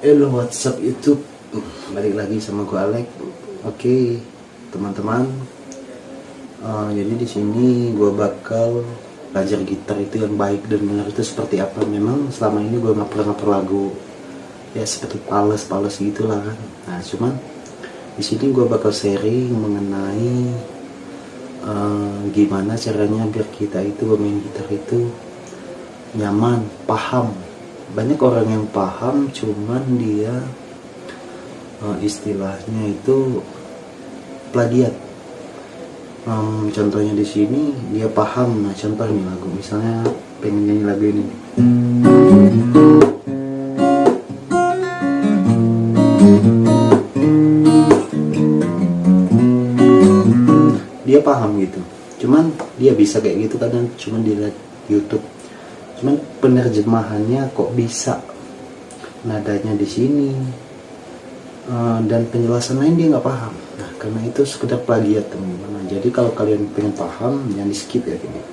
Hello WhatsApp YouTube, balik lagi sama gue Alex. Oke teman-teman, jadi di sini gue bakal belajar gitar itu yang baik dan benar itu seperti apa. Memang selama ini gue nggak pernah ngaper lagu ya seperti pales gitulah kan. Nah cuman di sini gue bakal sharing mengenai gimana caranya biar kita itu bermain gitar itu nyaman, paham. Banyak orang yang paham, cuman dia istilahnya itu plagiat. Contohnya di sini dia paham. Nah contoh nih lagu, misalnya pengen nyanyi lagu ini, dia paham gitu, cuman dia bisa kayak gitu kadang cuman dilihat YouTube. Cuman penerjemahannya kok bisa nadanya di sini dan penjelasan lain dia nggak paham. Nah karena itu sekedar plagiat teman-teman. Nah, jadi kalau kalian pengen paham jangan di skip ya gini.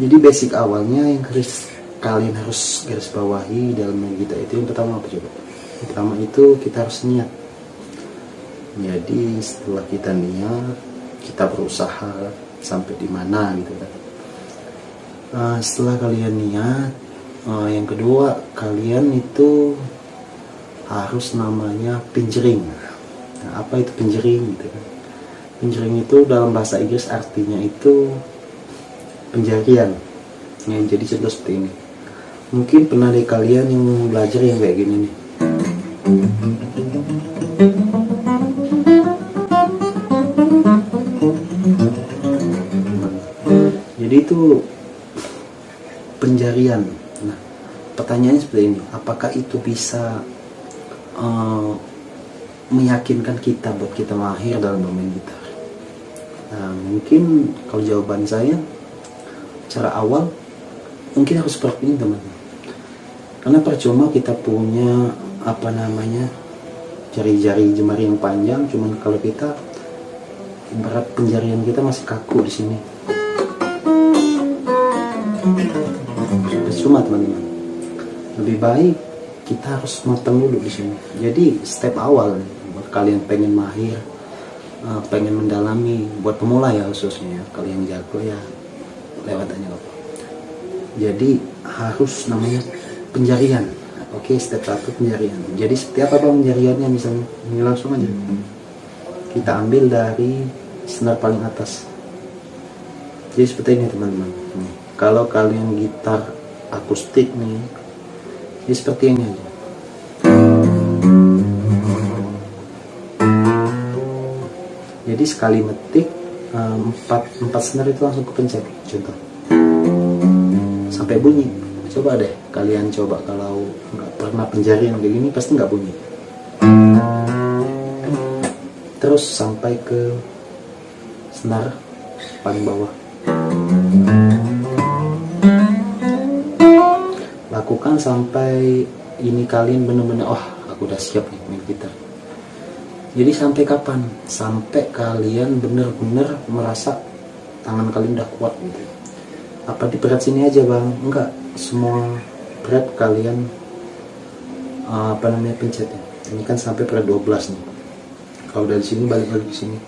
Jadi basic awalnya yang kalian harus garis bawahi dalam main gitar itu yang pertama apa coba? Yang pertama itu kita harus niat. Jadi setelah kita niat, kita berusaha sampai di mana gitu kan. Setelah kalian niat, yang kedua kalian itu harus namanya pinjering. Nah, apa itu pinjering gitu kan? Pinjering itu dalam bahasa Inggris artinya itu penjarian. Ya, jadi contoh seperti ini. Mungkin pernah ada kalian yang belajar yang kayak gini nih. Jadi itu penjarian. Nah, pertanyaannya seperti ini, apakah itu bisa meyakinkan kita buat kita mahir dalam bermain gitar? Nah, mungkin kalau jawaban saya, cara awal mungkin harus seperti ini teman-teman. Karena percuma kita punya jari-jari jemari yang panjang, cuman kalau kita berat penjarian kita masih kaku di sini. Cuma teman-teman, lebih baik kita harus matang dulu di sini. Jadi step awal buat kalian pengen mahir, pengen mendalami, buat pemula ya khususnya ya. Kalau yang jago ya lewat aja apa. Jadi harus namanya penjarian. Oke, step 1 penjarian. Jadi setiap apa penjariannya, misalnya ini langsung aja kita ambil dari senar paling atas. Jadi seperti ini teman-teman. Kalau kalian gitar akustik nih, ini seperti ini aja. Jadi sekali metik 4 senar itu langsung kepencet, contoh sampai bunyi. Coba deh kalian coba, kalau nggak pernah penjarian kayak gini pasti nggak bunyi. Terus sampai ke senar paling bawah. Lakukan sampai ini kalian benar-benar, oh aku udah siap nih main gitar. Jadi sampai kapan? Sampai kalian benar-benar merasa tangan kalian udah kuat gitu. Apa di berat sini aja bang? Enggak, semua berat kalian pencetnya. Ini kan sampai berat 12 nih. Kalau dari sini balik lagi ke sini.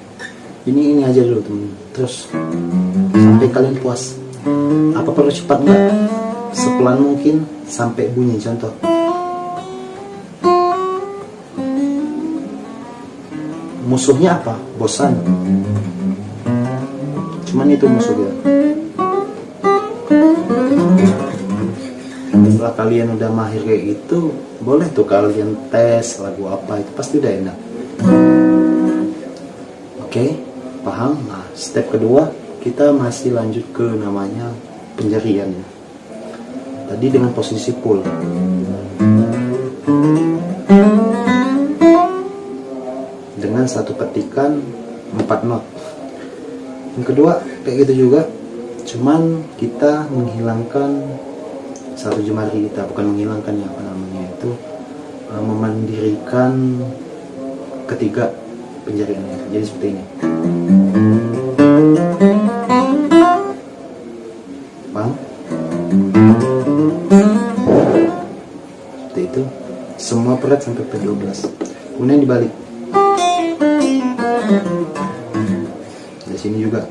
Ini aja dulu teman. Terus sampai kalian puas. Apa perlu cepat? Enggak. Sepelan mungkin sampai bunyi, contoh. Musuhnya apa? Bosan. Cuman itu musuhnya. Setelah kalian udah mahir kayak gitu, boleh tuh kalian tes lagu apa, itu pasti udah enak. Oke, paham? Nah, step kedua kita masih lanjut ke namanya penjarian ya. Tadi dengan posisi pull. Dengan satu petikan 4 not. Yang kedua kayak gitu juga, cuman kita menghilangkan satu jemari kita, bukan menghilangkan ya, memandirikan ketiga penjariannya. Jadi seperti ini. Bang, seperti itu. semua fret sampai P12. Kemudian dibalik di sini juga.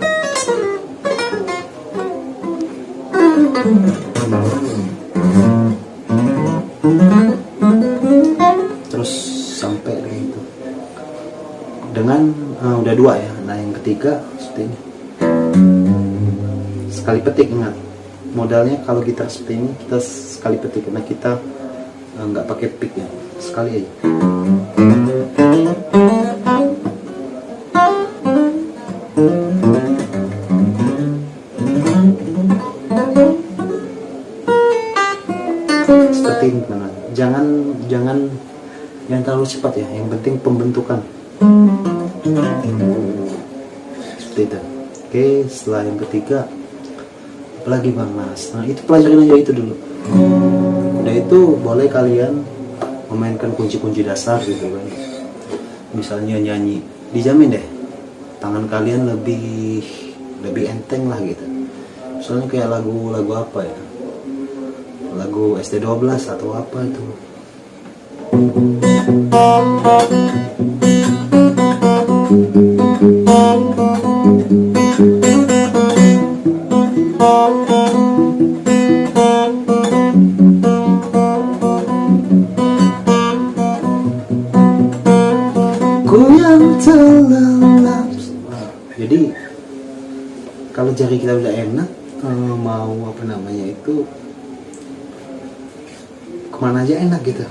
Terus sampai gitu dengan udah 2 ya. Nah yang ketiga seperti ini, sekali petik. Ingat modalnya kalau gitar seperti ini kita sekali petik, karena kita nggak pakai pick ya, sekali aja. Seperti ini teman-teman. Jangan yang terlalu cepat ya, yang penting pembentukan seperti itu. Oke, setelah yang ketiga apalagi Bang Mas? Nah itu pelajarin aja itu dulu. Udah itu boleh kalian memainkan kunci-kunci dasar gitu kan, misalnya nyanyi, dijamin deh tangan kalian lebih enteng lah gitu. Misalnya kayak lagu apa ya, lagu ST12 atau apa itu. Jadi kalau jari kita udah enak, mau apa namanya itu kemana aja enak gitu.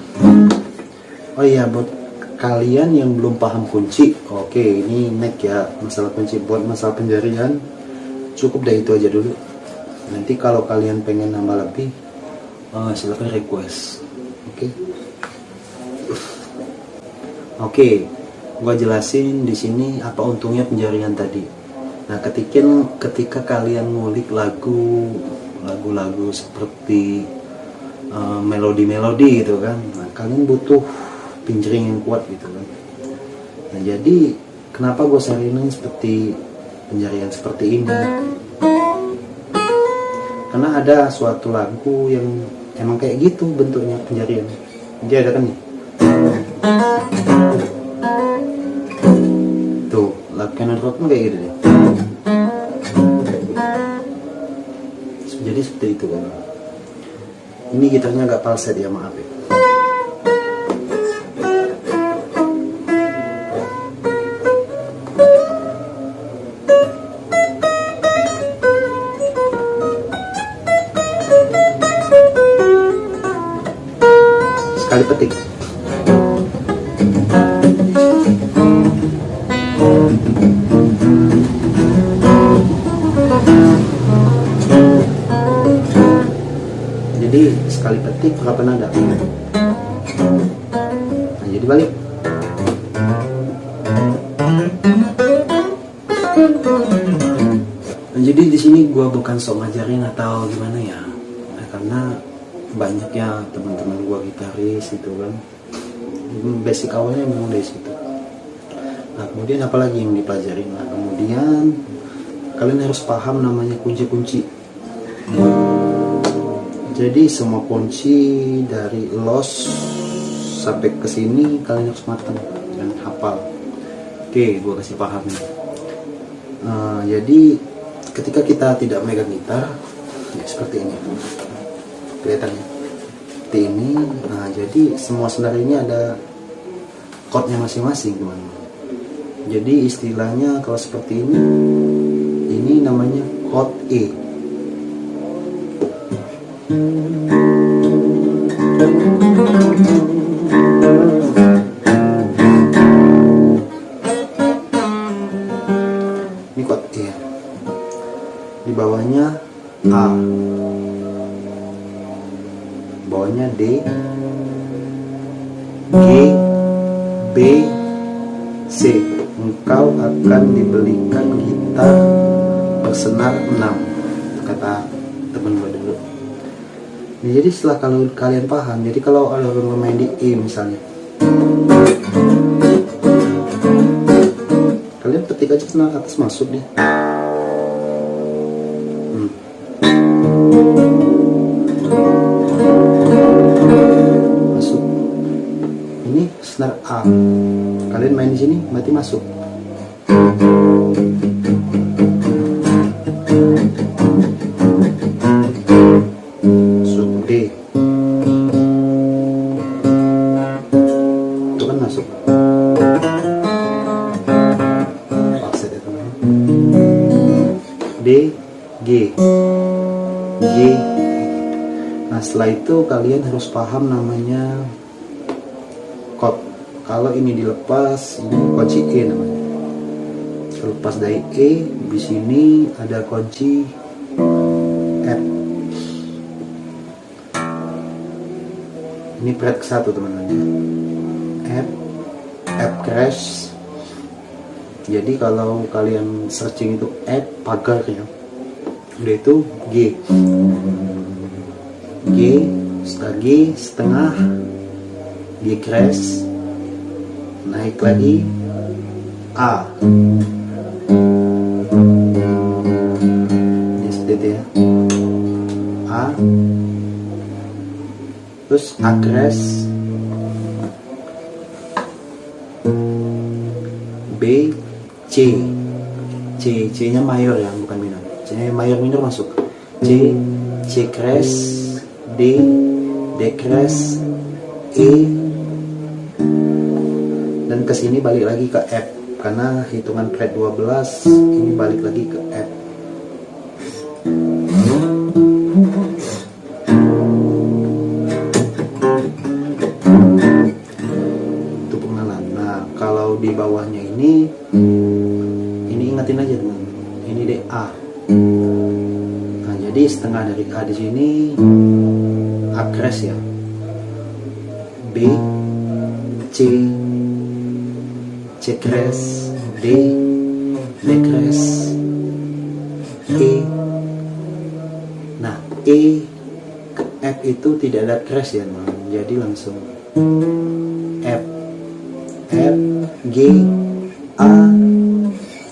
Oh iya, buat kalian yang belum paham kunci, oke, ini neck ya, masalah kunci. Buat masalah penjarian cukup deh itu aja dulu. Nanti kalau kalian pengen nambah lebih, silahkan request. Oke, gua jelasin di sini apa untungnya penjarian tadi. Nah, ketika kalian ngulik lagu-lagu seperti melodi-melodi gitu kan, nah, kalian butuh pinjering yang kuat gitu kan. Nah, jadi kenapa gue saranin seperti penjarian seperti ini? Karena ada suatu lagu yang emang kayak gitu bentuknya penjarian. Dia ada kan nih. Tuh, lagu Canon Rock kayak gitu deh. Jadi seperti itu kan. Ini gitarnya agak falset ya, maaf ya. Sekali petik. Jadi sekali petik berapa nada? Nah, jadi balik. Nah, jadi di sini gua bukan sok ngajarin atau gimana ya, nah, karena banyak ya teman-teman gua gitaris itu kan, basic awalnya memang dari situ. Nah, kemudian apalagi yang dipelajari? Nah, kemudian kalian harus paham namanya kunci-kunci. Jadi semua kunci dari los sampai ke sini kalian harus matang dan hafal. Oke, gue kasih paham nih. Jadi ketika kita tidak megang gitar, ya seperti ini, kelihatannya seperti ini. Nah, jadi semua senar ini ada chordnya masing-masing, teman-teman. Jadi istilahnya kalau seperti ini namanya chord E. Ini chord E. Di bawahnya A, bawahnya D, G, B, C. Engkau akan dibelikan gitar bersenar 6, kata temen gue dulu. Nah, jadi setelah kalau kalian paham, jadi kalau ada orang main di E misalnya, kalian petik aja senar atas masuk deh. Masuk. ini snare A, kalian main di sini berarti masuk. Masuk D, itu kan masuk. Offset itu kan. D, G, G. Nah setelah itu kalian harus paham namanya chord. Kalau ini dilepas, ini kunci E namanya. Terlepas dari E, di sini ada kunci F. Ini fret ke-1 teman-teman. F, F crash. Jadi kalau kalian searching itu F pagar ya. Udah itu G. G, setelah G setengah, G crash, naik lagi A. Ini seperti itu ya. A, terus A crash, B, C, C nya mayor ya, bukan minor. C nya mayor, minor masuk. C, C crash, D, D crash, E, dan kesini balik lagi ke F karena hitungan fret 12, ini balik lagi ke F. Itu pengenalan. Nah kalau di bawahnya ini ingatin aja teman, ini D A. Nah jadi setengah dari A di sini A crash ya, B, C, C crash, D, D crash, E. Nah E ke F itu tidak ada crash ya teman, jadi langsung F, F, G, A,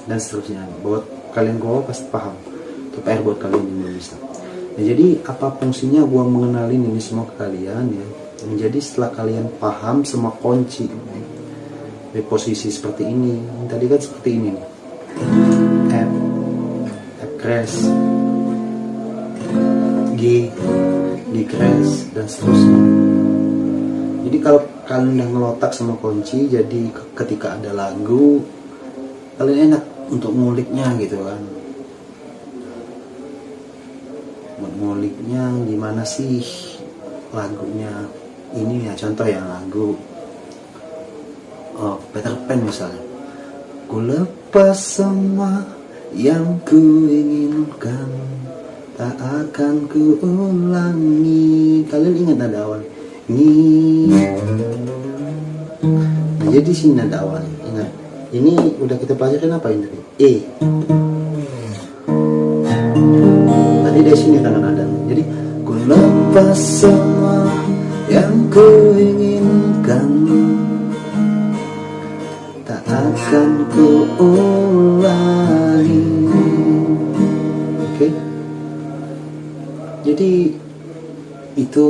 dan seterusnya. Buat kalian gua pasti paham, itu PR buat kalian yang belum bisa. Nah, jadi apa fungsinya gua mengenalin ini semua ke kalian ya? Jadi setelah kalian paham semua kunci di posisi seperti ini, tadi kan seperti ini nih. F, F crash, G, G crash, dan seterusnya. Jadi kalau kalian udah ngelotak semua kunci, jadi ketika ada lagu kalian enak untuk nguliknya gitu kan. Nguliknya gimana sih lagunya ini ya, contoh ya lagu Peter Pan misalnya. Ku lepas semua yang ku inginkan, tak akan ku ulangi. Kalian ingat nada awal ini? Nah, jadi sini nada awal, ingat. Ini udah kita pelajarin apa ini? E. Tadi dari sini kan ada. Jadi ku lepas semua yang ku inginkan, tak akan ku ulangi. Oke. Jadi itu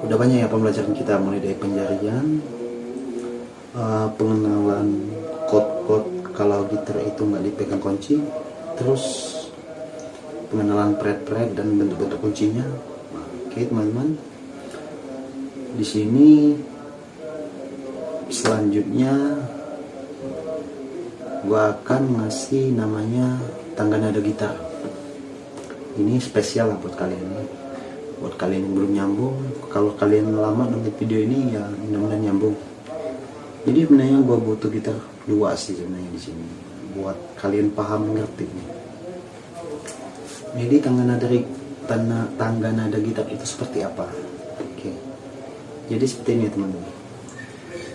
udah banyak ya pembelajaran kita, mulai dari penjarian, pengenalan chord kalau gitar itu nggak dipegang kunci, terus pengenalan fret-fret dan bentuk-bentuk kuncinya. Oke teman-teman, di sini selanjutnya gua akan ngasih namanya tangga nada gitar. Ini spesial lah buat kalian ya. Buat kalian yang belum nyambung, kalau kalian lama nonton video ini ya mudah-mudahan nyambung. Jadi sebenarnya gua butuh gitar dua sih sebenarnya di sini buat kalian paham ngerti nih. Jadi tangga nada gitar itu seperti apa? Oke. Jadi seperti ini teman-teman.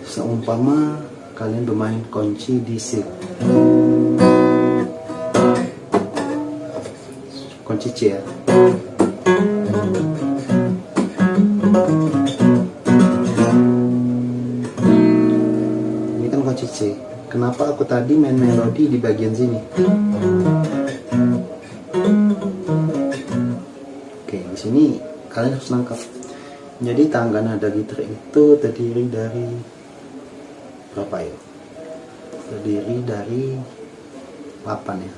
Seumpama kalian bermain kunci di C, kunci C ya. Ini kan kunci C. Kenapa aku tadi main melodi di bagian sini? Oke, di sini kalian harus nangkap. Jadi tangga nada gitar itu terdiri dari berapa ya, terdiri dari 8 ya.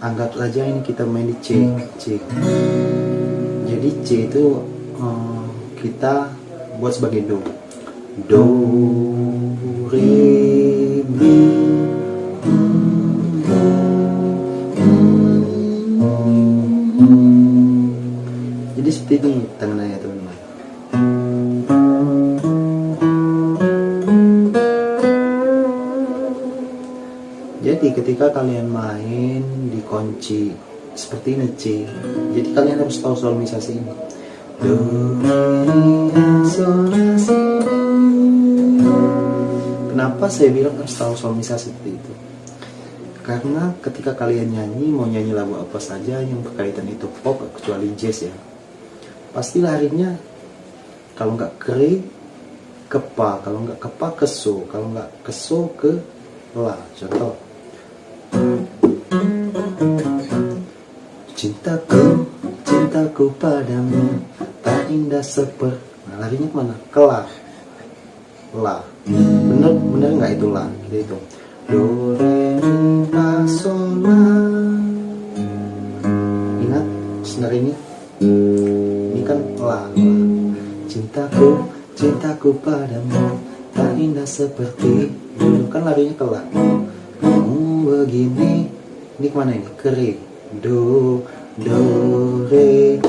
Anggap saja ini kita main di C. Jadi C itu kita buat sebagai do, re, mi, jadi seperti ini tangannya teman-teman. Jadi ketika kalian main di kunci seperti ini C, jadi kalian harus tahu solmisasi ini. Do, re, sol, la, si, do. Kenapa saya bilang harus tahu solmisasi seperti itu? Karena ketika kalian nyanyi, mau nyanyi lagu apa saja yang berkaitan itu pop, kecuali jazz ya, pasti larinya kalau nggak ke re, ke pa, kalau nggak ke pa ke so, kalau nggak ke so ke la. Contoh, cintaku padamu tak indah seperti, nah larinya kemana? Ke la. Bener nggak itu la? Kita hitung, do, re, mi, fa, sol, la. Ingat senar ini kan la. Cintaku padamu tak indah seperti dulu, kan larinya ke la. Begini, ini kemana ini? Ke re, do, re.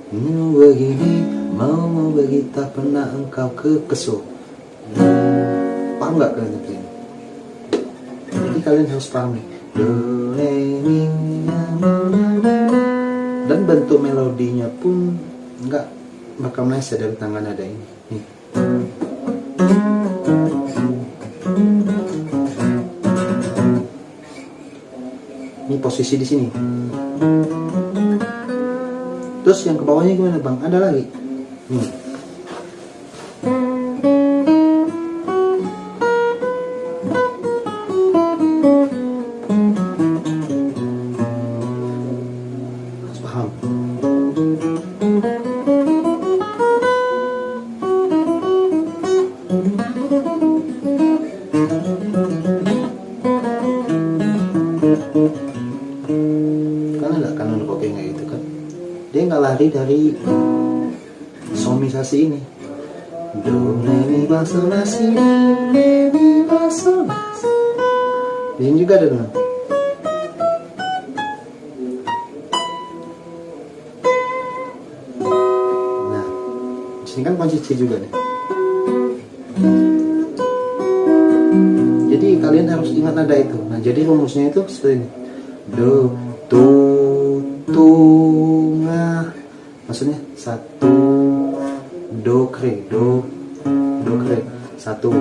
Begini, mau bagi tak pernah engkau ke so. Paham nggak kalian ini? Jadi kalian harus paham nih, do, re, mi, dan bentuk melodinya pun nggak bakal meleset dari tangan nada ini. Nih. Ini posisi di sini. Terus yang ke bawahnya gimana bang? Ada lagi. Nih. Harus paham. Kan ada kanon kopi kayak gitu kan, dia nggak lari dari solmisasi ini, do, re, mi, fa, sol, la, si, do, re, mi, fa, sol, la, si. Di sini juga ada kan. Nah di sini kan kunci C juga nih. Jadi kalian harus ingat nada itu. Nah jadi rumusnya itu seperti ini, do, tu, nga, maksudnya satu, do, kre, do, kre, satu,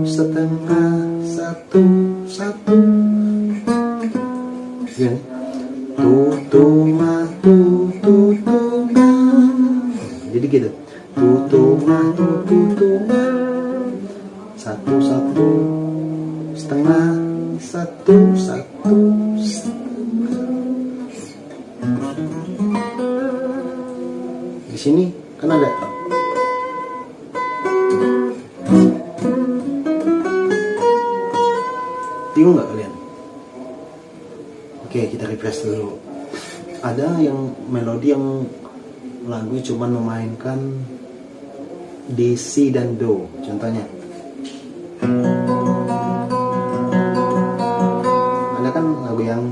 setengah, satu, gini, tu, nga, jadi gitu, tu, nga, nga, satu, setengah, satu, di sini kan ada. Bingung nggak kalian? Oke, kita refresh dulu. Ada yang melodi yang lagu cuman memainkan di si dan do, contohnya. Ada kan lagu yang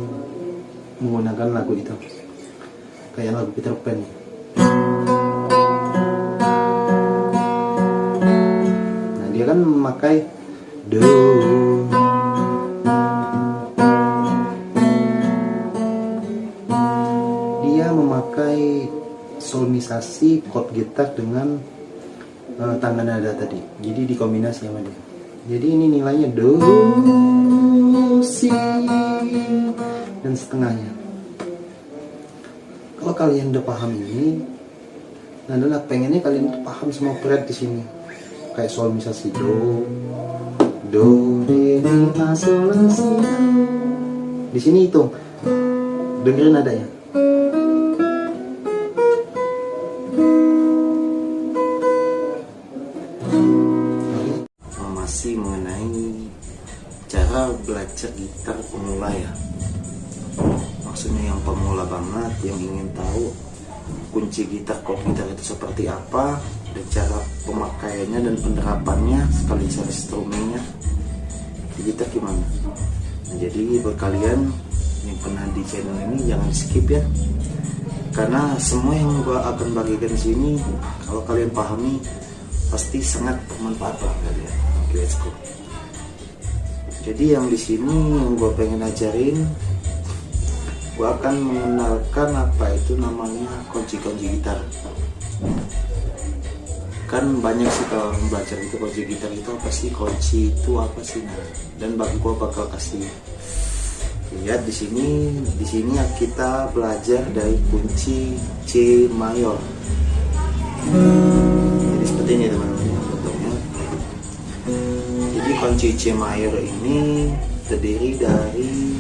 menggunakan lagu itu, kayak lagu Peter Pan. Nah dia kan memakai do. Dia memakai solmisasi chord gitar dengan tangga nada tadi, jadi dikombinasi sama dia. Jadi ini nilainya do, si, dan setengahnya. Kalau kalian udah paham ini, nah dan pengennya kalian tuh paham semua fret di sini, kayak solmisasi do, re, mi, fa, sol, la, si, do. Di sini hitung, dengerin nadanya. cara belajar gitar pemula ya, maksudnya yang pemula banget, yang ingin tahu kunci gitar, chord gitar itu seperti apa, dan cara pemakaiannya dan penerapannya sekali instrumennya di gitar gimana. Nah, jadi buat kalian yang pernah di channel ini jangan skip ya, karena semua yang gua akan bagikan di sini kalau kalian pahami pasti sangat bermanfaat buat kalian. Oke, let's go. Jadi yang di sini yang gua pengen ajarin, gua akan mengenalkan apa itu namanya kunci-kunci gitar. Kan banyak sih kalau orang belajar itu kunci gitar itu apa sih, kunci itu apa sih, nah, dan gua bakal kasih lihat di sini ya, kita belajar dari kunci C mayor. Jadi seperti ini teman-teman bentuknya. Jadi kunci C mayor ini terdiri dari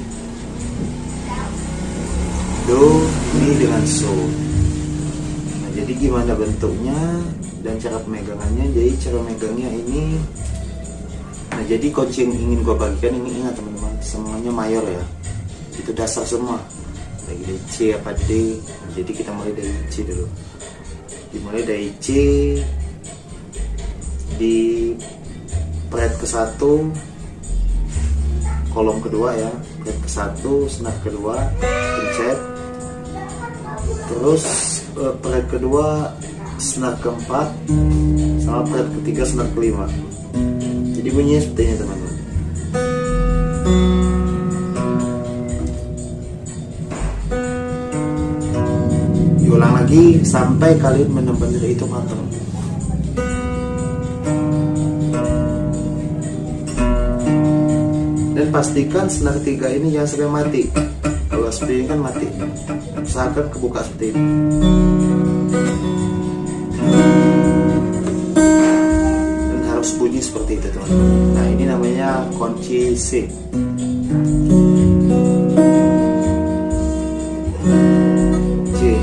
Do, Mi dengan So. Nah, jadi gimana bentuknya dan cara pemegangannya? Jadi cara megangnya ini, nah jadi kunci yang ingin gue bagikan ini, ingat teman-teman, semuanya mayor ya, itu dasar semua, lagi dari C apa D. Nah, jadi kita mulai dari C dulu, dimulai dari C di fret ke-1 kolom kedua ya, fret ke-1 senar kedua pencet, terus fret kedua senar ke-4 sama fret ketiga senar ke-5. Jadi bunyinya seperti ini teman-teman. Diulang lagi sampai kalian benar-benar itu matang. Dan pastikan senar 3 ini jangan sampai mati. Kalau seperti ini kan mati, usahakan kebuka seperti ini. Dan harus bunyi seperti itu teman-teman. Nah, ini namanya kunci C. C.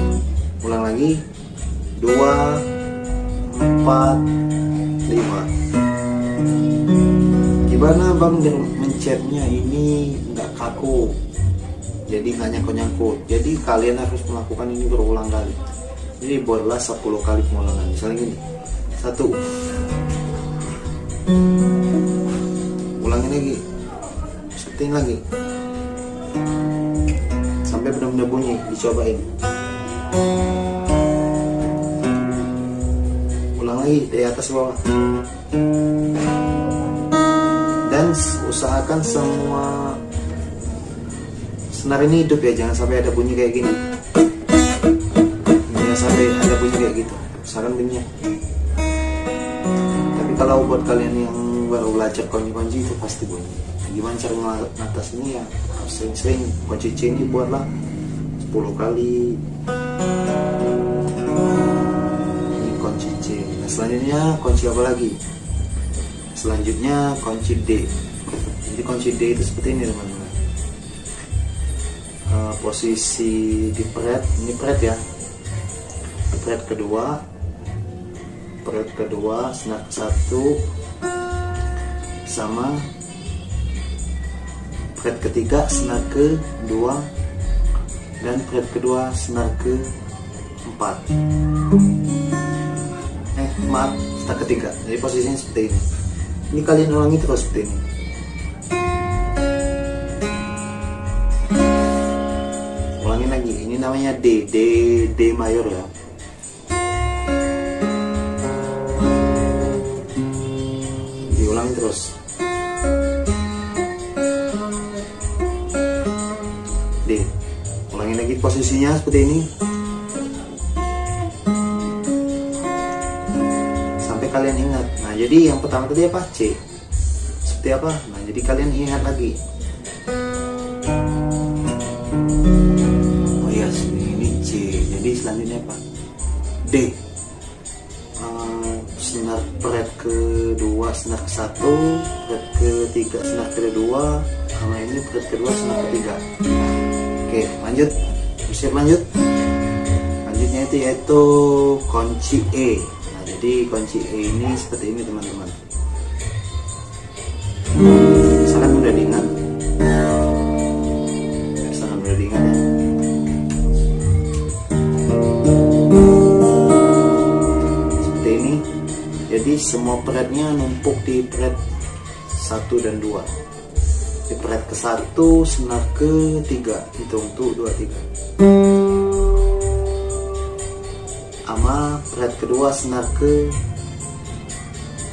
Ulang lagi. 2, 4, 5. Gimana bang mencetnya ini nggak kaku, jadi nggak nyangkut-nyangkut? Jadi kalian harus melakukan ini berulang kali. Jadi buatlah 10 kali pengulangan. Misalnya gini, 1, ulangin lagi, seting lagi, sampai benar-benar bunyi. Dicobain. Ulang lagi dari atas ke bawah. Dan usahakan semua senar ini hidup ya, jangan sampai ada bunyi kayak gini, jangan sampai ada bunyi kayak gitu, usahakan bunyinya. Tapi kalau buat kalian yang baru belajar kunci-kunci itu pasti bunyi. Gimana cara mengatas ini ya, harus sering-sering. Kunci C ini buatlah 10 kali. Ini kunci C. Nah, selanjutnya kunci apa lagi? Selanjutnya kunci D. Jadi kunci D itu seperti ini teman-teman. Posisi di fret, ini fret ya, fret kedua senar ke-1 sama fret ketiga senar ke-2 dan fret kedua senar ke-4. Maaf, senar ketiga. Jadi posisinya seperti ini. Ini kalian ulangi terus seperti ini. Ulangin lagi. Ini namanya D mayor ya. Diulangi terus. D. Ulangin lagi posisinya seperti ini. Kalian ingat. Nah, jadi yang pertama tadi apa? C. Seperti apa? Nah, jadi kalian ingat lagi. Oh iya, ini C. Jadi selanjutnya apa? D. Senar fret kedua senar ke-1, fret ketiga senar kedua, sama ini fret kedua senar ketiga. Oke, lanjut. Siap lanjut. Lanjutnya itu yaitu kunci E. Jadi kunci E ini seperti ini teman-teman. Sangat mudah diingat. Jadi semua fretnya numpuk di fret 1 dan 2. Di fret ke 1 senar ke 3, hitung tuh 2 3. Sama fret kedua senar ke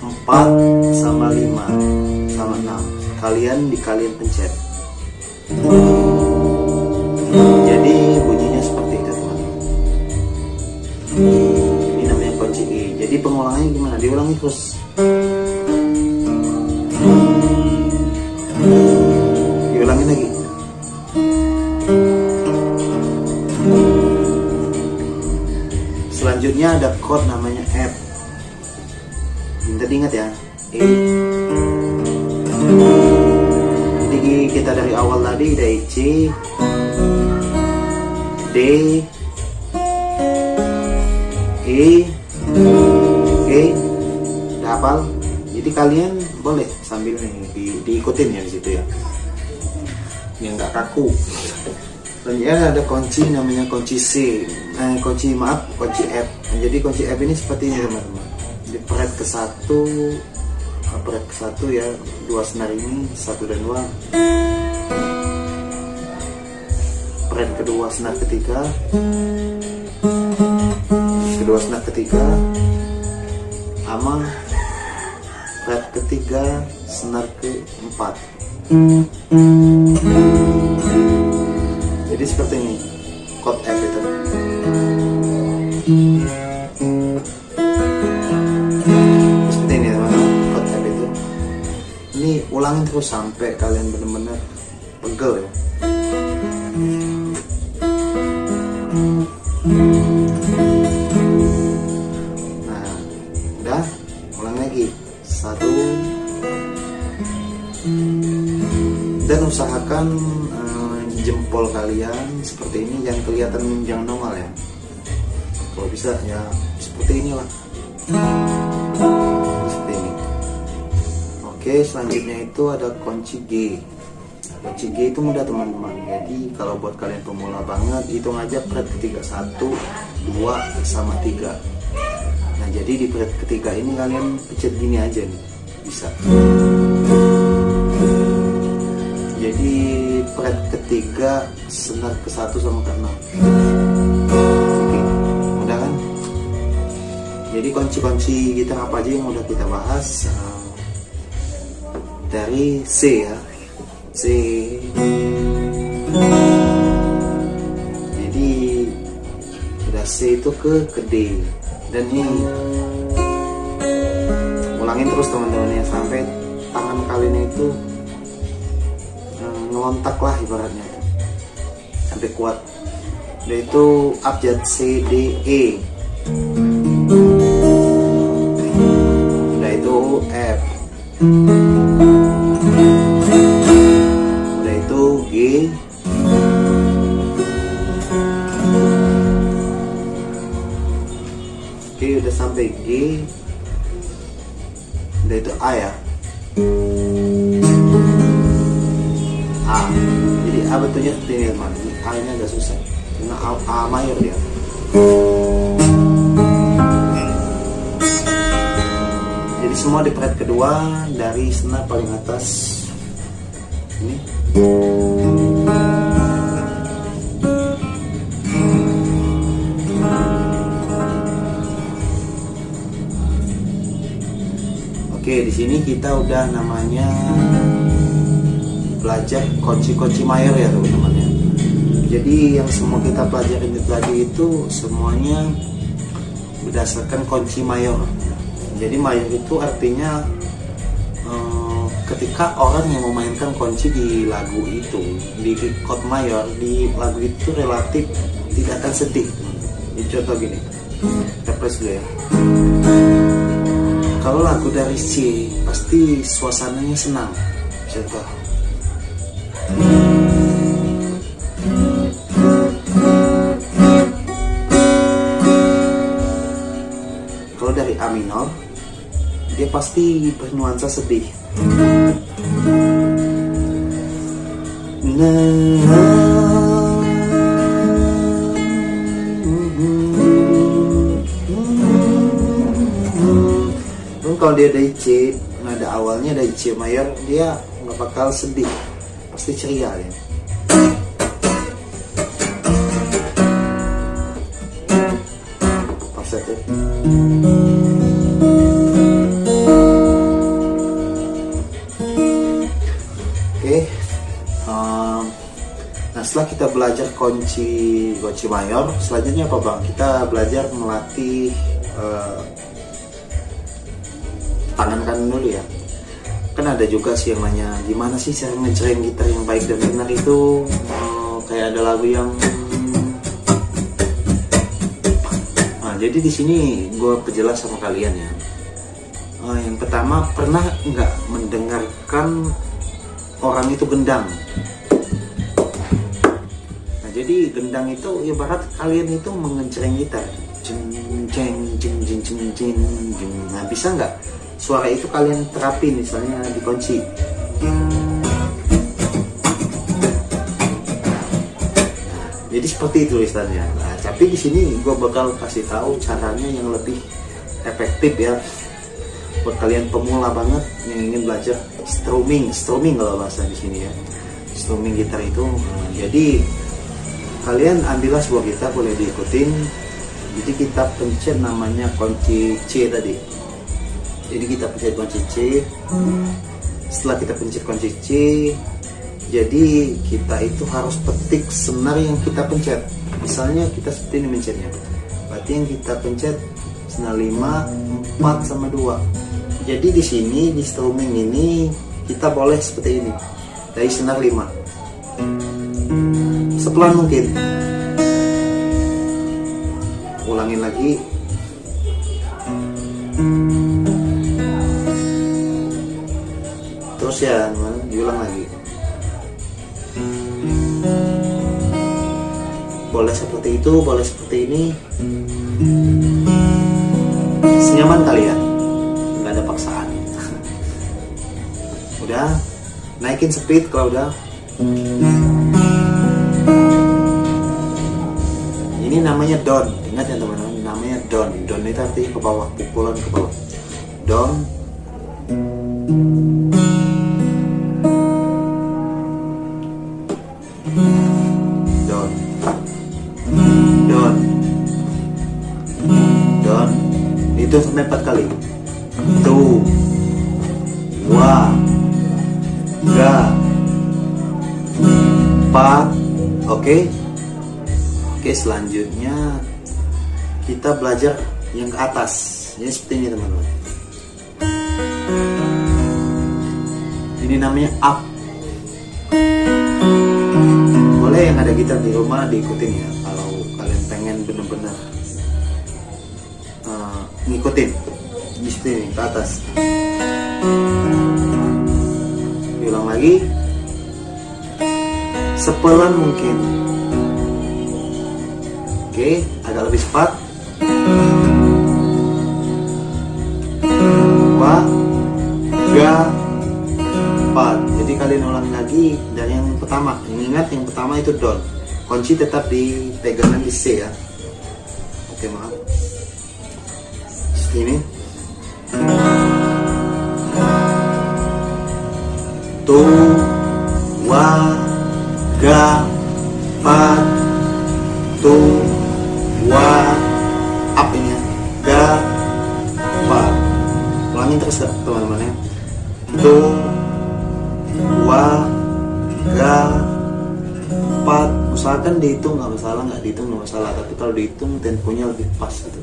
4 sama 5 sama 6. Kalian pencet. Jadi bunyinya seperti itu, teman-teman. Ini namanya kunci E. Jadi pengulangannya gimana? Diulangi terus. Diulangi lagi. Selanjutnya ada chord namanya F. Tadi ingat ya, E. Jadi kita dari awal tadi dari C, D, E, udah hafal? Jadi kalian boleh sambil diikutin ya di situ ya, yang nggak kaku. Selanjutnya ada kunci namanya kunci C, kunci F. Jadi kunci F ini seperti ini, teman-teman. Di fret ke 1 ya, 2 senar ini 1 dan 2. Fret kedua senar ketiga, senar ketiga, sama fret ketiga senar ke-4. Jadi seperti ini chord F itu. Seperti ini, teman-teman, chord F itu. Ini ulangin terus sampai kalian benar-benar pegel ya. Nah, udah, ulang lagi 1. Dan usahakan jempol kalian seperti ini, jangan kelihatan, jangan nongol ya. Kalau bisa ya seperti inilah, seperti ini. Oke, selanjutnya itu ada kunci G. Kunci G itu mudah, teman-teman. Jadi kalau buat kalian pemula banget, hitung aja fret ketiga 1, 2 sama 3. Nah, jadi di fret ketiga ini kalian pencet gini aja nih, bisa. Jadi fret ketiga senar ke 1 sama ke 6. Oke, mudah kan? Jadi kunci-kunci kita apa aja yang udah kita bahas, dari C ya, C. Jadi udah C itu ke D. Dan ini ulangin terus, teman-teman ya, sampai tangan kalian itu ngelontak lah ibaratnya, sampai kuat. Yaitu abjad C D E, udah itu F, udah itu G, oke, udah sampai G, udah itu A ya, A. Jadi A bentuknya seperti ini, teman. A nya agak susah karena A mayor dia. Jadi semua di fret kedua dari senar paling atas ini. Oke, di sini kita udah namanya belajar kunci-kunci mayor ya, teman-teman ya. Jadi yang semua kita pelajari tadi itu semuanya berdasarkan kunci mayor. Jadi mayor itu artinya ketika orang yang memainkan kunci di lagu itu, di chord mayor di lagu itu relatif tidak akan sedih. Jadi contoh gini, kita press dulu ya. Kalau lagu dari C pasti suasananya senang. Contoh, kalau dari A minor dia pasti bernuansa sedih. Pun kalau dia dari C, nada awalnya dari C mayor, dia nggak bakal sedih, pasti ceria ya. Falset ya. Oke. Nah, setelah kita belajar kunci mayor, selanjutnya apa bang? Kita belajar melatih tangan kanan dulu ya. Kan ada juga sih yang nanya gimana sih cara ngejreng gitar yang baik dan benar itu. Kayak ada lagu yang jadi di sini gue perjelas sama kalian ya. Yang pertama, pernah nggak mendengarkan orang itu gendang? Nah, jadi gendang itu ibarat kalian itu mengejreng gitar. Jeng jeng jeng jeng jeng jeng jeng. Nah, bisa nggak suara itu kalian terapin misalnya di kunci? Jadi seperti itu istilahnya. Nah, tapi di sini gue bakal kasih tahu caranya yang lebih efektif ya buat kalian pemula banget yang ingin belajar strumming kalau bahasa di sini ya. Strumming gitar itu. Jadi kalian ambillah sebuah gitar, boleh diikutin. Jadi kita pencet namanya kunci C tadi. Jadi kita pencet kunci C. Setelah kita pencet kunci C, jadi kita itu harus petik senar yang kita pencet. Misalnya kita seperti ini mencetnya. Berarti yang kita pencet senar 5, 4 sama 2. Jadi di sini di strumming ini kita boleh seperti ini. Dari senar 5. Sepelan mungkin. Ulangin lagi. Terus ya, diulang lagi. Boleh seperti itu, boleh seperti ini. Senyaman kalian, nggak ada paksaan. Udah, naikin speed kalau udah. Ini namanya down, ingat ya teman-teman, namanya down. Down itu artinya ke bawah, pukulan ke bawah. Down. Down. Down. Down. Itu sampai 4 kali. Tuh. Wah. Ga. 4. Oke. Oke, selanjutnya kita belajar yang ke atas. Ini seperti ini teman-teman. Ini namanya up. Boleh yang ada gitar di rumah diikutin ya. Kalau kalian pengen bener-bener ngikutin. Di sini ke atas. Diulang lagi. Sepelan mungkin. Oke, agak lebih cepat. Wah, ga, 4. Jadi kalian ulangi lagi dari yang pertama. Ingat yang pertama itu down. Kunci tetap dipegangan di C ya. Oke, maaf. Ini. Tu, wa, ga, 4. Tu, wa, up ini ya. Ga, 4. Ulangin terus teman-teman ya. Tu, wa, ga, 4. Usahakan dihitung nggak masalah, nggak dihitung nggak masalah. Tapi kalau dihitung temponya lebih pas gitu.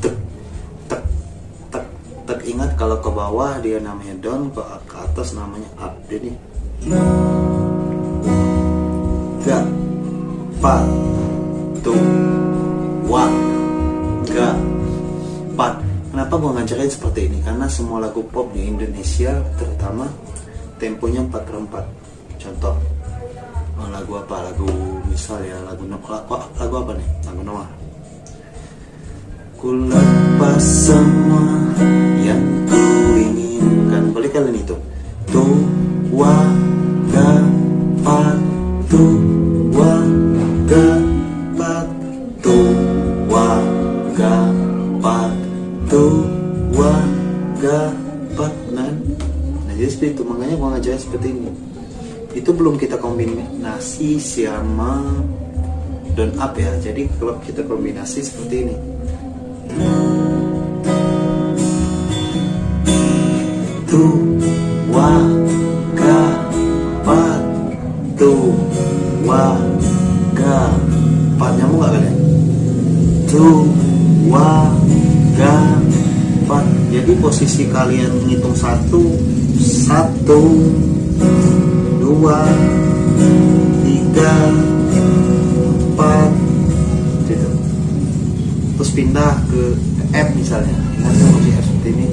Tek, tek, tek, tek. Ingat kalau ke bawah dia namanya down, ke atas namanya up. Jadi ga, 4. Tu, wa, ga, 4. Kenapa gue ngajarin seperti ini? Karena semua lagu pop di Indonesia terutama temponya 4/4. Contoh lagu apa? Lagu misal ya lagu apa nih? Lagu Noah. Ku lepas semua yang ku inginkan. Boleh kalian itu? Tu, wa, ga, 4. Tu, wa, ga, 4. Tu, wa, ga, 4. Tu, wa, ga pat nan. Nah jadi seperti itu, makanya gua ngajarin seperti ini. Itu belum kita kombinasi sama down up ya. Jadi kalau kita kombinasi seperti ini, tu wa ga pat, tu wa ga pat. Nyambung gak kalian? Tu wa ga pat. Jadi posisi kalian ngitung 1 1 2 3 4 gitu. Terus pindah ke F misalnya. Nanti masih F seperti ini.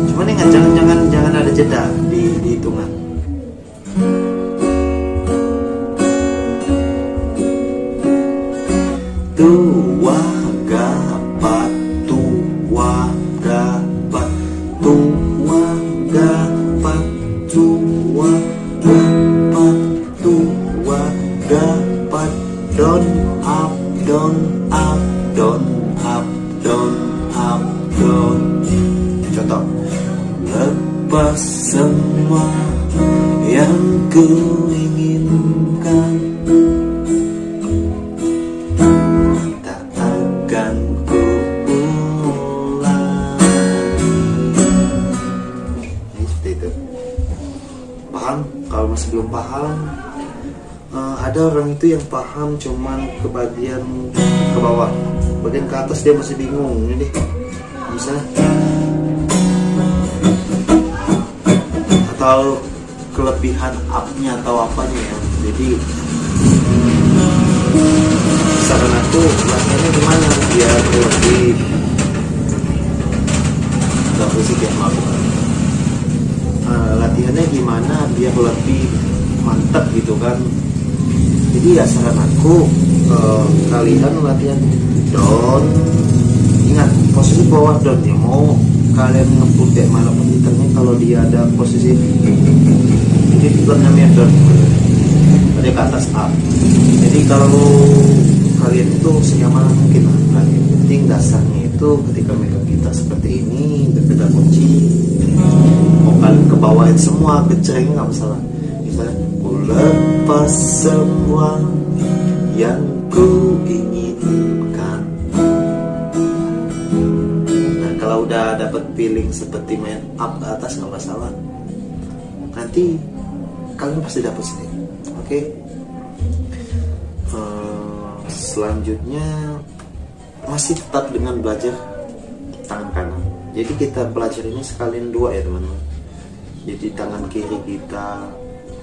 Cuman ingat jangan ada jeda di hitungan. Tua gapat, tua gapat, tua gapat, tua gapat, tua gapat. Down up, down up, down up, down up, down. Contoh, lepas semua yang ku inginkan, tak akan ku ulangi. Ini seperti itu. Paham? Kalau masih belum paham, ada orang itu yang paham cuman ke bagian ke bawah, bagian ke atas dia masih bingung. Ini deh, misalnya, atau kelebihan up-nya atau apanya ya. Jadi saran aku latihannya gimana biar lebih gak berisik ya, maaf. Latihannya gimana biar lebih mantap gitu kan. Jadi ya saran aku, kalian latihan down, ingat posisi bawah down ya. Mau kalian ngebut kayak mana pun gitarnya, kalau dia ada posisi jadi bukan namanya down, ada ke atas up. Jadi kalau kalian itu senyaman mungkin lah. Yang penting dasarnya itu ketika megang gitar seperti ini, beda kunci. Mau kalian ke bawahin semua, kecering nggak masalah. Misalnya, ku lepas semua yang ku inginkan. Nah kalau udah dapet feeling seperti main up ke atas nggak masalah. Nanti kalian pasti dapat sendiri. Oke. Selanjutnya masih tetap dengan belajar tangan kanan. Jadi kita belajar ini sekalian dua ya teman-teman. Jadi tangan kiri kita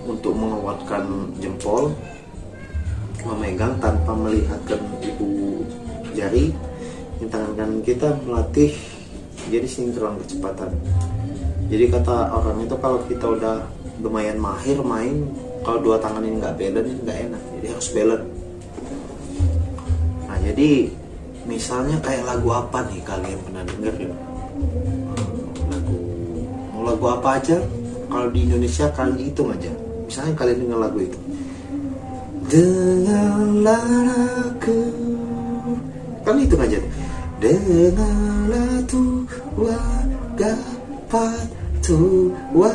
untuk menguatkan jempol, memegang tanpa melihatkan ibu jari. Yang tangan kanan kita melatih jadi sinkron kecepatan. Jadi kata orang itu kalau kita udah lumayan mahir main, kalau dua tangan ini nggak balance ini nggak enak. Jadi harus balance. Nah jadi misalnya kayak lagu apa nih kalian pernah denger ya? Lagu apa aja, kalau di Indonesia kalian hitung aja. Misalnya kalian dengar lagu itu, dengarlah aku, kalian hitung aja. Dengarlah tua gapat, tua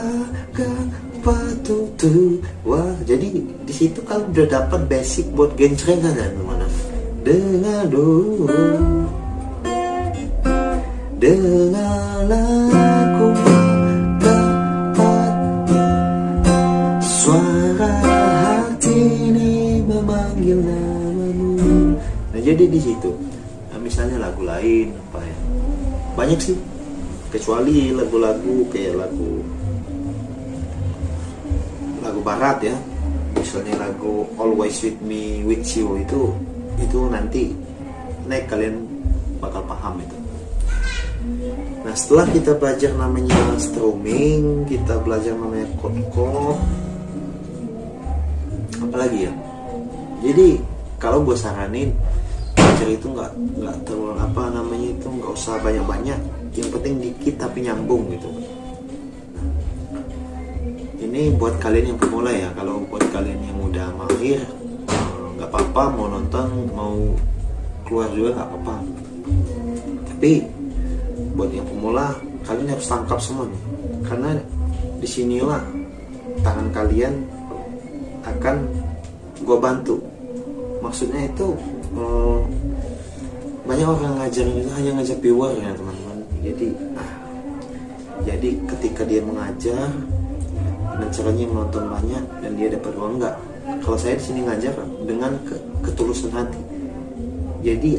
gapat, tua. Jadi di situ kalian udah dapat basic buat genjreng kan teman-teman. Dengar dulu, dengarlah aku gapat, suara hati ini memanggil namamu. Nah jadi di situ. Nah, misalnya lagu lain apa ya? Banyak sih. Kecuali lagu-lagu kayak lagu barat ya. Misalnya lagu Always With Me With You itu nanti naik kalian bakal paham itu. Nah setelah kita belajar namanya strumming, kita belajar namanya chord, apalagi ya. Jadi kalau gue saranin belajar itu nggak terlalu apa namanya itu nggak usah banyak-banyak, yang penting dikit tapi nyambung gitu. Nah, ini buat kalian yang pemula ya. Kalau buat kalian yang udah mahir nggak apa-apa, mau nonton mau keluar juga nggak apa-apa. Tapi buat yang pemula, kalian harus tangkap semua nih, karena disinilah tangan kalian akan gue bantu. Maksudnya itu banyak orang ngajarin itu hanya ngajak viewer ya teman-teman. Jadi ketika dia mengajar dengan caranya menonton banyak dan dia dapat uang, enggak. Kalau saya di sini ngajar dengan ketulusan hati. Jadi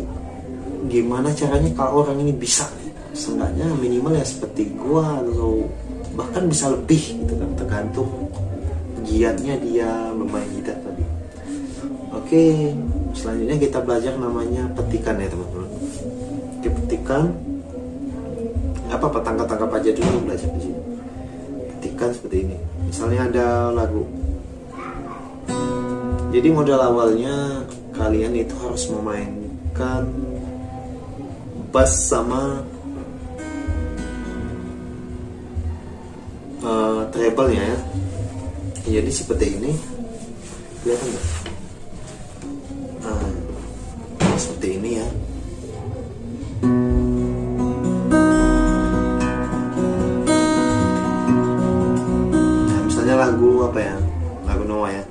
gimana caranya kalau orang ini bisa, seenggaknya minimal ya seperti gua atau bahkan bisa lebih gitu kan, tergantung giatnya dia bermain gitar tadi. Oke, selanjutnya kita belajar namanya petikan ya teman-teman. Oke, petikan apa tangkap aja dulu belajar di sini. Petikan seperti ini. Misalnya ada lagu. Jadi modal awalnya kalian itu harus memainkan bass sama treble-nya ya. Jadi seperti ini, kelihatan nggak? Seperti ini ya. Nah, misalnya lagu apa ya? Lagu Noah ya.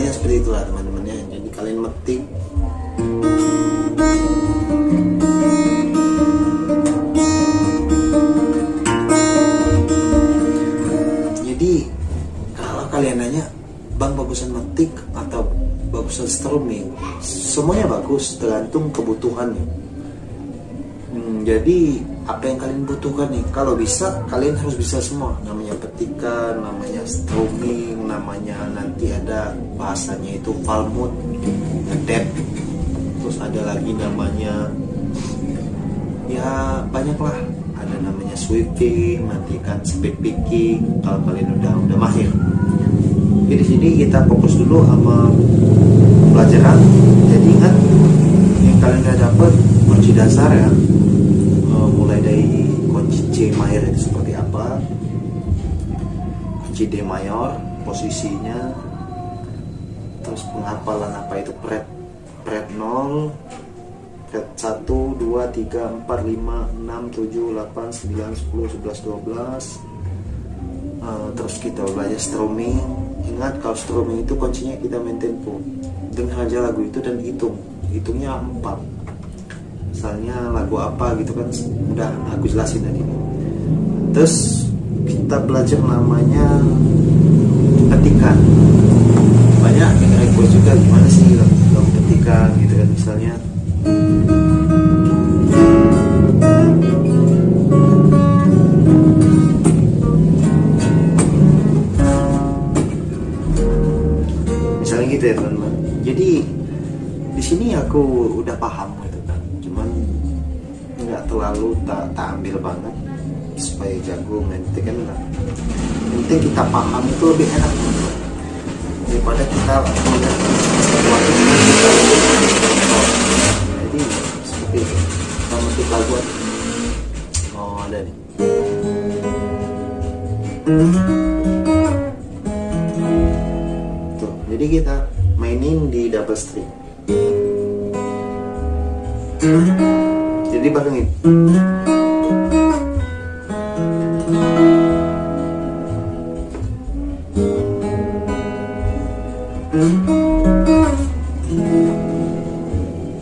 Seperti itulah teman-teman ya. Jadi kalian metik jadi kalau kalian nanya, bang bagusan metik atau bagusan strumming, semuanya bagus tergantung kebutuhannya. Jadi apa yang kalian butuhkan nih, kalau bisa kalian harus bisa semua. Namanya petikan, namanya strumming, namanya nanti ada bahasanya itu falmut, ngedep, terus ada lagi namanya ya banyak lah, ada namanya sweeping, nanti kan speed picking kalau kalian udah mahir. Jadi di sini kita fokus dulu sama pelajaran. Jadi ingat yang kalian udah dapat kunci dasar ya, mulai dari kunci C mayor itu seperti apa, kunci D mayor posisinya, terus penghafalan apa itu fret 0, fret 1, 2, 3, 4, 5, 6, 7, 8, 9, 10, 11, 12. Terus kita belajar strumming. Ingat kalau strumming itu kuncinya kita main tempo, dengar aja lagu itu dan hitungnya 4. Misalnya lagu apa gitu kan, udah aku jelasin tadi. Terus kita belajar namanya petikan. Banyak yang request juga gimana sih lagu petikan gitu kan, misalnya gitu ya teman-teman. Jadi di sini aku udah paham gitu kan, cuman nggak terlalu tak ambil banget supaya jago nanti kan enggak. Penting kita paham itu lebih enak daripada kita mengerti sesuatu. Jadi seperti itu. Kita metik lagu. Oh ada nih. Tuh, jadi kita mainin di double string. Jadi barengin.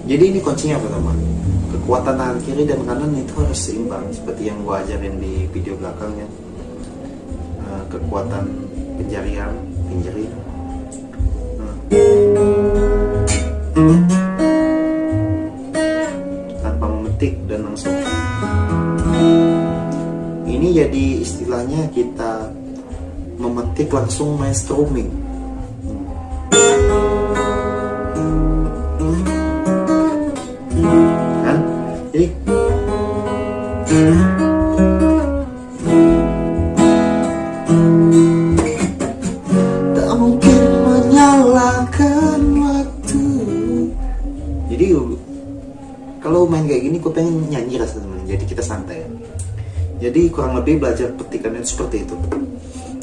Jadi ini kuncinya pertama, kekuatan tangan kiri dan kanan itu harus seimbang seperti yang gua ajarin di video belakangnya. Kekuatan penjarian, pinjari. Tanpa memetik dan langsung. Ini jadi istilahnya kita memetik langsung main strumming. main kayak gini, kok pengen nyanyi rasanya. Jadi kita santai ya. Jadi kurang lebih belajar petikannya itu seperti itu.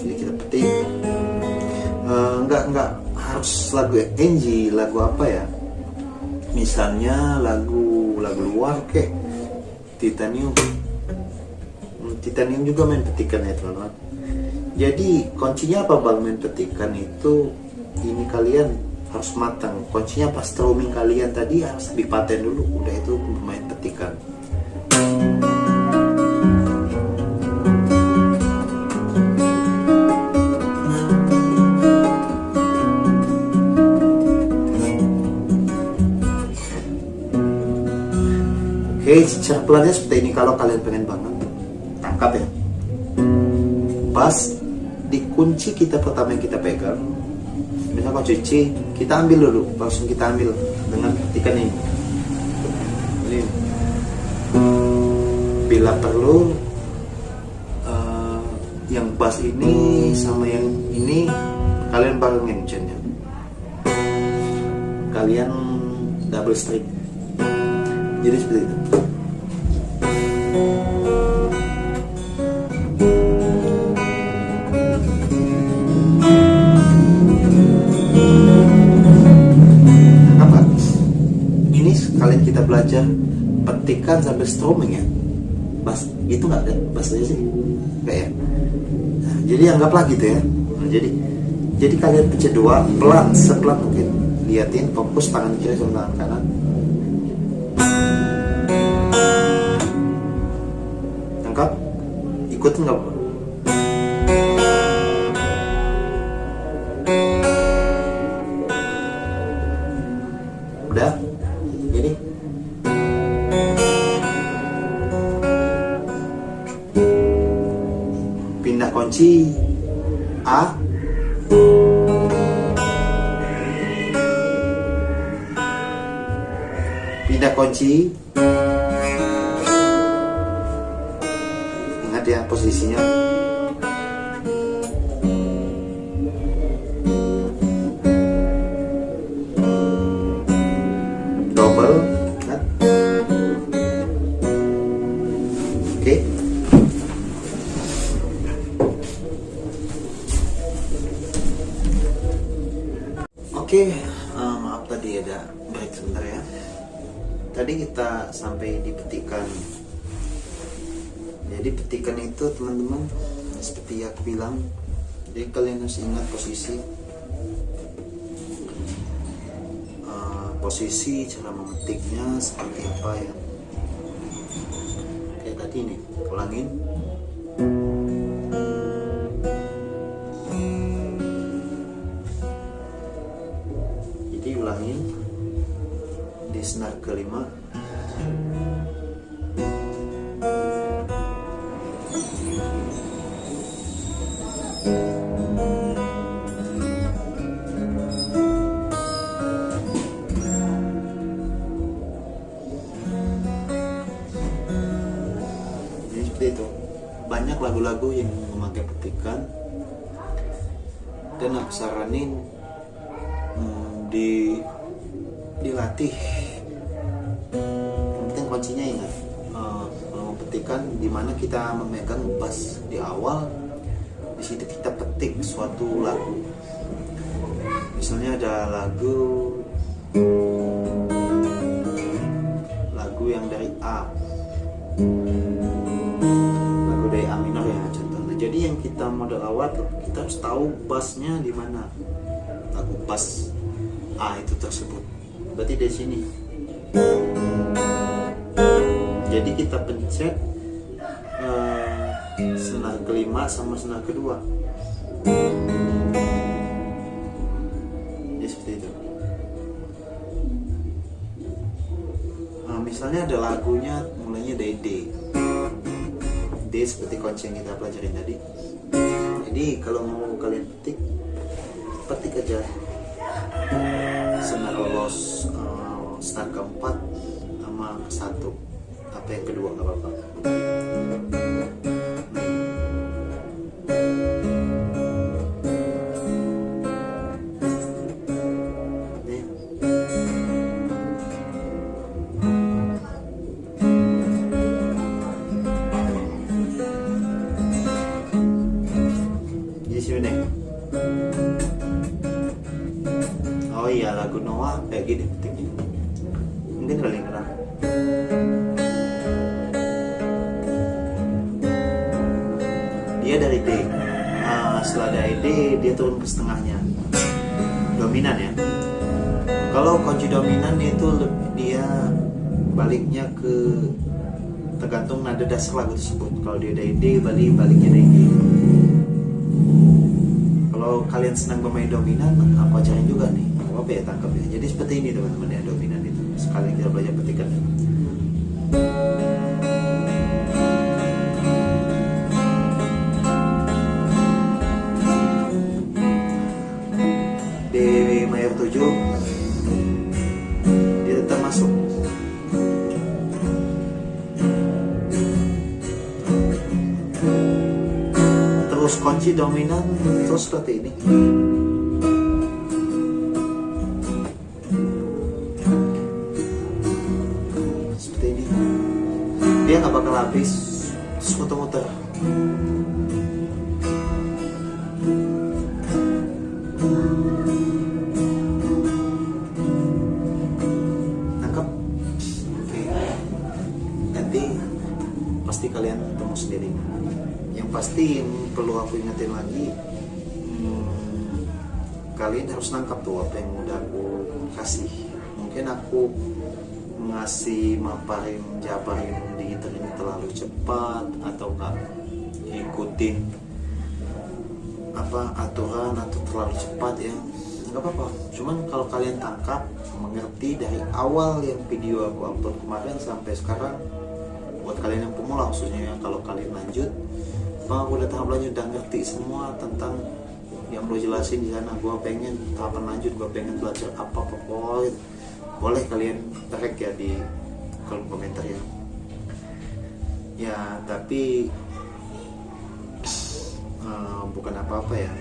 Jadi kita petik, nggak harus lagu NG, lagu apa ya, misalnya lagu luar kayak Titanium juga main petikan ya teman-teman. Jadi kuncinya apa bang main petikan itu, ini kalian harus matang. Kuncinya pas strumming kalian tadi harus dipaten dulu, udah itu main petikan. Oke, cara pelannya seperti ini. Kalau kalian pengen banget, tangkap ya. Pas dikunci kita pertama yang kita pegang, misalnya kunci C, kita ambil dulu, langsung kita ambil dengan petikan ini. Bila perlu, yang bass ini sama yang ini kalian barengin chainnya. Kalian double string. Jadi seperti itu. Ini kalian kita belajar petikan sambil strumming ya. Bass gitu nggak ada bass aja sih, nggak ya. Nah, jadi anggaplah gitu ya. Nah, jadi kalian pencet dua pelan, sepelan mungkin. Liatin, fokus tangan kiri sama tangan kanan. Tangkap, ikutin nggak? Udah, jadi pindah kunci A, pindah kunci. Ingat ya posisinya. Double, kan? Oke. Oke, maaf tadi ada break sebentar ya. Tadi kita sampai di petikan. Jadi petikan itu teman-teman seperti aku bilang, jadi kalian harus ingat posisi cara memetiknya seperti apa ya. Kayak tadi nih, ulangin. Jadi ulangin di senar kelima. Itu banyak lagu-lagu yang memakai petikan, dan aku saranin dilatih. Yang penting kuncinya ingat, kalau petikan dimana kita memegang bass di awal, di situ kita petik suatu lagu. Misalnya ada lagu yang dari A, dari A minor ya contohnya. Jadi yang kita modal awal kita harus tahu bassnya di mana, lagu bass A itu tersebut. Berarti dari sini. Jadi kita pencet senar kelima sama senar kedua. Ya seperti itu. Nah, misalnya ada lagunya mulainya dari D. D seperti kunci yang kita pelajarin tadi. Jadi kalau mau kalian petik aja senar lolos, senar keempat sama satu, apa yang kedua nggak apa-apa. Noah kayak gini ketiknya. Mungkin kalian kenal. Dia dari D. Setelah dari D dia turun ke setengahnya, dominan ya. Kalau kunci dominan itu dia baliknya ke tergantung nada dasar lagu tersebut. Kalau dia dari D, baliknya dari D. Kalau kalian senang bermain dominan, aku ajarin juga nih. Apa ya, tangkap ya. Jadi seperti ini teman-teman ya, dominan itu. Sekali kita belajar petikan. D mayor 7 dia tetap masuk. Terus kunci dominan terus seperti ini. Seperti ini. Dia nggak bakal habis terus muter-muter. Nangkep? Oke. Nanti pasti kalian temu sendiri. Yang pasti yang perlu aku ingetin lagi, kalian harus nangkap tuh apa yang udah aku kasih. Mungkin aku ngasih jabarin di internet terlalu cepat atau nggak ikutin aturan atau terlalu cepat ya, nggak apa-apa. Cuman kalau kalian tangkap, mengerti dari awal yang video aku upload kemarin sampai sekarang, buat kalian yang pemula khususnya ya, kalau kalian lanjut, bang aku udah tahap lanjut, udah ngerti semua tentang yang lo jelasin di sana. Gue pengen tahapan lanjut, gue pengen belajar apa gitu. Boleh kalian tag ya di kolom komentar ya. Ya tapi bukan apa-apa ya.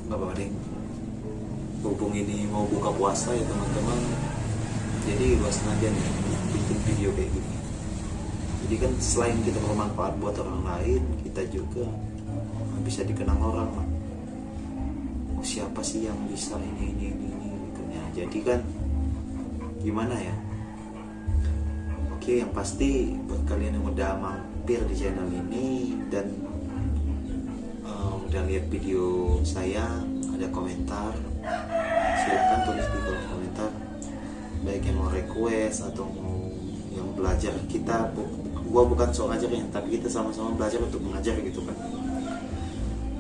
Nggak apa-apa deh. Berhubung ini mau buka puasa ya teman-teman, jadi gue sengaja nih bikin video kayak gini. Jadi kan selain kita bermanfaat buat orang lain, kita juga bisa dikenang orang. Oh, siapa sih yang bisa ini gitu ya. Jadi kan gimana ya? Oke, yang pasti buat kalian yang udah mampir di channel ini dan udah lihat video saya, ada komentar, silahkan tulis di kolom komentar, baik yang mau request atau mau yang belajar. Gua bukan sok ngajarin, tapi kita sama-sama belajar untuk mengajar gitu kan.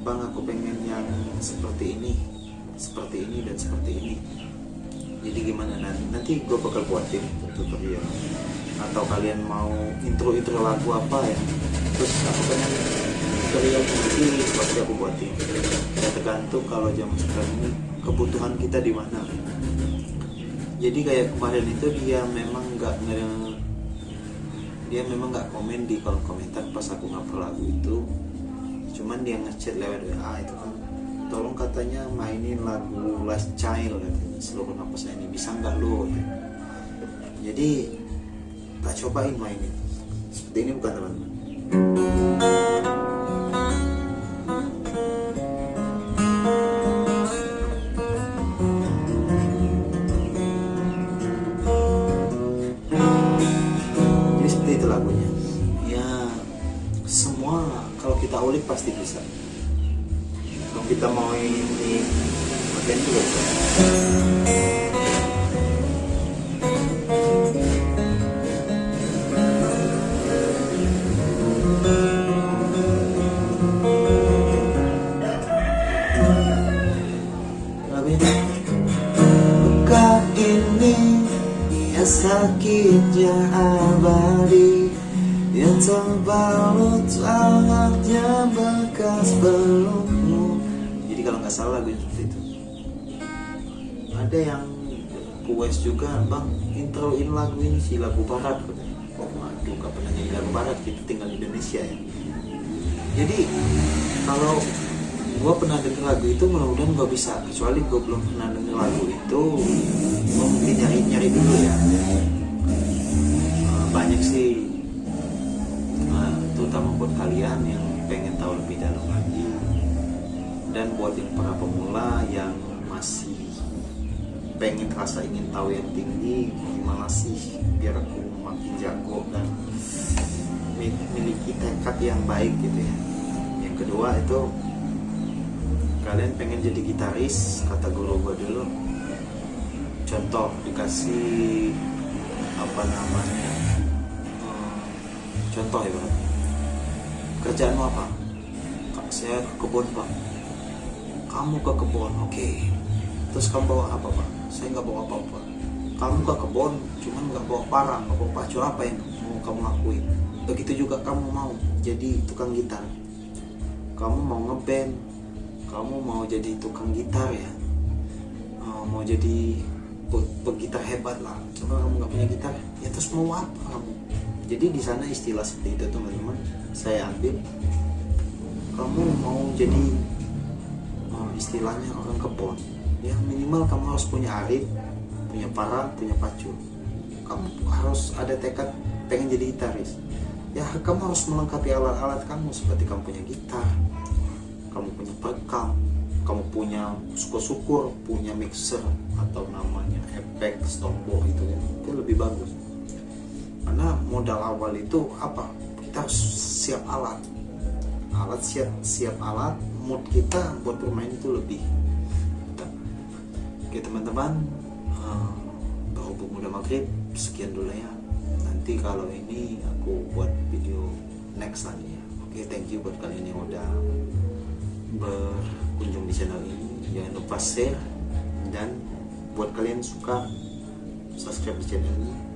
Bang, aku pengen yang seperti ini dan seperti ini. Jadi gimana nanti gue bakal buatin tutorial. Atau kalian mau intro lagu apa ya, terus aku pengen tutorial nanti pasti aku buatin. Ya tergantung kalau zaman sekarang ini kebutuhan kita di mana. Jadi kayak kemarin itu dia memang nggak komen di kolom komentar pas aku ngupload lagu itu, cuman dia ngechat lewat WA itu kan, tolong katanya mainin lagu Last Child katanya, seluruh napas saya ini bisa nggak lo gitu. Jadi tak cobain mainin seperti ini bukan teman-teman. Itu lagunya ya, semua kalau kita ulik pasti bisa. Kalau kita mau ini bagian juga bisa. Lagunya luka ini yang sakitnya abadi, yang terbalut hangatnya bekas pelukmu. Jadi kalau nggak salah lagu seperti itu. Ada yang request juga, bang introin lagu ini sih, lagu barat katanya. Oh waduh, gak pernah nyanyi lagu barat, kita tinggal di Indonesia ya. Jadi kalau gue pernah denger lagu itu, mudah-mudahan gue bisa. Kecuali gue belum pernah denger lagu itu, gue mungkin nyari dulu ya. Banyak sih, terutama buat kalian yang pengen tahu lebih dalam lagi, dan buat yang para pemula yang pengen rasa ingin tahu yang tinggi, gimana sih biar aku makin jago dan memiliki tekad yang baik gitu ya. Yang kedua itu kalian pengen jadi gitaris, kata guru gue dulu, contoh dikasih apa namanya, contoh ya Bang, kerjaanmu apa? Saya ke kebun Pak. Kamu ke kebun, oke. Terus kamu bawa apa Pak? Saya nggak bawa apa-apa. Kamu ke kebun cuman nggak bawa parang, nggak bawa pacu, apa yang mau kamu lakuin? Begitu juga kamu mau jadi tukang gitar, kamu mau ngeband, kamu mau jadi tukang gitar ya, mau jadi pegitar hebat lah, cuma kamu nggak punya gitar ya, terus mau apa kamu? Jadi di sana istilah seperti itu teman-teman saya ambil. Kamu mau jadi istilahnya orang kebun ya, minimal kamu harus punya arit, punya parang, punya pacu. Kamu harus ada tekad pengen jadi gitaris ya, kamu harus melengkapi alat-alat kamu, seperti kamu punya gitar, kamu punya perekam, kamu punya syukur-syukur, punya mixer atau namanya efek stombo itu ya, itu lebih bagus. Karena modal awal itu apa? Kita harus siap alat siap alat, mood kita buat bermain itu lebih. Oke teman-teman, berhubung udah maghrib, sekian dulu ya. Nanti kalau ini aku buat video next lagi ya. Oke, thank you buat kalian yang udah berkunjung di channel ini. Jangan lupa share, dan buat kalian suka subscribe di channel ini.